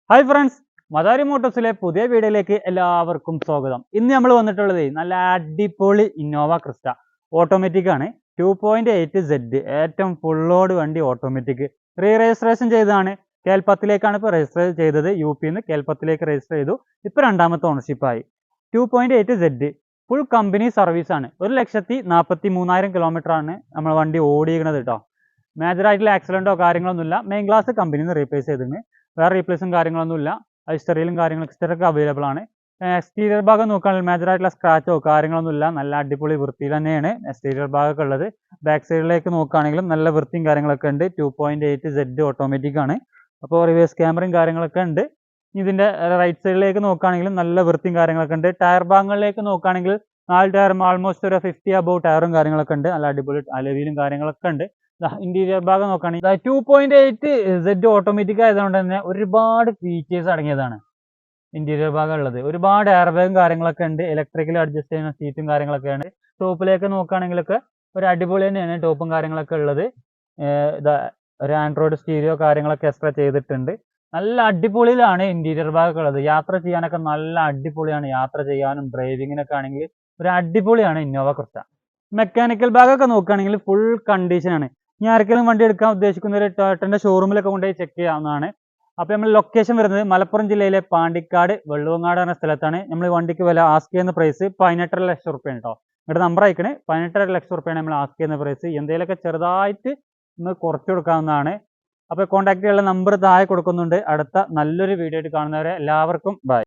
Hi friends, Madari മോട്ടോഴ്സിലെ പുതിയ വീഡിയോയിലേക്ക് എല്ലാവർക്കും സ്വാഗതം. ഇന്ന് നമ്മൾ വന്നിട്ടുള്ളത് നല്ല അടിപൊളി ഇന്നോവ ക്രിസ്റ്റ ഓട്ടോമാറ്റിക് ആണ്. 2.8Z ഏറ്റവും ഫുൾ ലോഡ് വണ്ടി ഓട്ടോമാറ്റിക്. രജിസ്ട്രേഷൻ ചെയ്തതാണ്. കേൽപ്പത്തിലേക്കാണ് ഇപ്പോൾ രജിസ്റ്റർ ചെയ്തത്. UP-ന്ന് കേൽപ്പത്തിലേക്ക് രജിസ്റ്റർ ചെയ്തു. ഇപ്പോൾ രണ്ടാമത്തെ ഓണർഷിപ്പായി. 2.8Z ഫുൾ കമ്പനി സർവീസ് ആണ്. 1,43,000 കിലോമീറ്റർ ആണ് നമ്മൾ വണ്ടി ഓടിയിരിക്കുന്നത് കേട്ടോ. മേജറായിട്ടുള്ള ആക്സിഡൻറ്റോ കാര്യങ്ങളൊന്നുമില്ല. മെയിൻ ക്ലാസ് കമ്പനിയിൽ നിന്ന് റീപ്ലേസ് ചെയ്തിട്ടുണ്ട്. വേറെ റീപ്ലേസും കാര്യങ്ങളൊന്നുമില്ല. ഹിസ്റ്ററിയിലും കാര്യങ്ങളും ഹിസ്റ്ററൊക്കെ അവൈലബിൾ ആണ്. എക്സ്റ്റീരിയർ ഭാഗം നോക്കുകയാണെങ്കിൽ മേജറായിട്ടുള്ള സ്ക്രാച്ചോ കാര്യങ്ങളൊന്നുമില്ല. നല്ല അടിപൊളി വൃത്തിയിൽ തന്നെയാണ് എക്സ്റ്റീരിയർ ഭാഗമൊക്കെ ഉള്ളത്. ബാക്ക് സൈഡിലേക്ക് നോക്കുകയാണെങ്കിലും നല്ല വൃത്തിയും കാര്യങ്ങളൊക്കെ ഉണ്ട്. 2.8Z ഓട്ടോമാറ്റിക് ആണ്. അപ്പോൾ റിവേഴ്സ് ക്യാമറയും കാര്യങ്ങളൊക്കെ ഉണ്ട്. ഇതിൻ്റെ റൈറ്റ് സൈഡിലേക്ക് നോക്കുകയാണെങ്കിലും നല്ല വൃത്തിയും കാര്യങ്ങളൊക്കെ ഉണ്ട്. ടയർ ഭാഗങ്ങളിലേക്ക് നോക്കുകയാണെങ്കിൽ 4 ടയറും ആൾമോസ്റ്റ് ഒരു 50 അബവ് ടയറും കാര്യങ്ങളൊക്കെ ഉണ്ട്. നല്ല അടിപൊളി അലവിയിലും കാര്യങ്ങളൊക്കെ ഉണ്ട്. ഇന്റീരിയർ ഭാഗം നോക്കുകയാണെങ്കിൽ 2.8Z ഓട്ടോമാറ്റിക് ആയതുകൊണ്ട് തന്നെ ഒരുപാട് ഫീച്ചേഴ്സ് അടങ്ങിയതാണ് ഇന്റീരിയർ ഭാഗം ഉള്ളത്. ഒരുപാട് എയർ ബാഗും കാര്യങ്ങളൊക്കെ ഉണ്ട്. ഇലക്ട്രിക്കലി അഡ്ജസ്റ്റ് ചെയ്യുന്ന സീറ്റും കാര്യങ്ങളൊക്കെയാണ്. ടോപ്പിലേക്ക് നോക്കുകയാണെങ്കിലൊക്കെ ഒരു അടിപൊളി തന്നെയാണ് ടോപ്പും കാര്യങ്ങളൊക്കെ ഉള്ളത്. ഒരു ആൻഡ്രോയിഡ് സ്റ്റീരിയോ കാര്യങ്ങളൊക്കെ എക്സ്ട്രാ ചെയ്തിട്ടുണ്ട്. നല്ല അടിപൊളിയിലാണ് ഇന്റീരിയർ ഭാഗമൊക്കെ ഉള്ളത്. യാത്ര ചെയ്യാനൊക്കെ നല്ല അടിപൊളിയാണ്. യാത്ര ചെയ്യാനും ഡ്രൈവിങ്ങിനൊക്കെ ആണെങ്കിൽ ഒരു അടിപൊളിയാണ് ഇന്നോവ ക്രിസ്റ്റ. മെക്കാനിക്കൽ ഭാഗമൊക്കെ നോക്കുകയാണെങ്കിൽ ഫുൾ കണ്ടീഷനാണ്. ഇനി ആർക്കെങ്കിലും വണ്ടി എടുക്കാൻ ഉദ്ദേശിക്കുന്ന ഒരു ടൊയോട്ടൻ്റെ ഷോറൂമിലൊക്കെ കൊണ്ടുപോയി ചെക്ക് ചെയ്യാവുന്നതാണ്. അപ്പോൾ നമ്മൾ ലൊക്കേഷൻ വരുന്നത് മലപ്പുറം ജില്ലയിലെ പാണ്ടിക്കാട് വെള്ളുവങ്ങാട് എന്ന സ്ഥലത്താണ്. നമ്മൾ വണ്ടിക്ക് വില ആസ്ക് ചെയ്യുന്ന പ്രൈസ് 18.5 ലക്ഷം റുപ്യാണ് കേട്ടോ. ഇവിടെ നമ്പർ അയക്കണേ. 18.5 ലക്ഷം റുപ്യാണ് നമ്മൾ ആസ്ക് ചെയ്യുന്ന പ്രൈസ്. എന്തെങ്കിലുമൊക്കെ ചെറുതായിട്ട് നമ്മൾ കുറച്ച് കൊടുക്കാവുന്നതാണ്. അപ്പോൾ കോൺടാക്ട് ചെയ്യാനുള്ള നമ്പർ താഴെ കൊടുക്കുന്നുണ്ട്. അടുത്ത നല്ലൊരു വീഡിയോ ആയിട്ട് കാണുന്നവരെ എല്ലാവർക്കും ബൈ.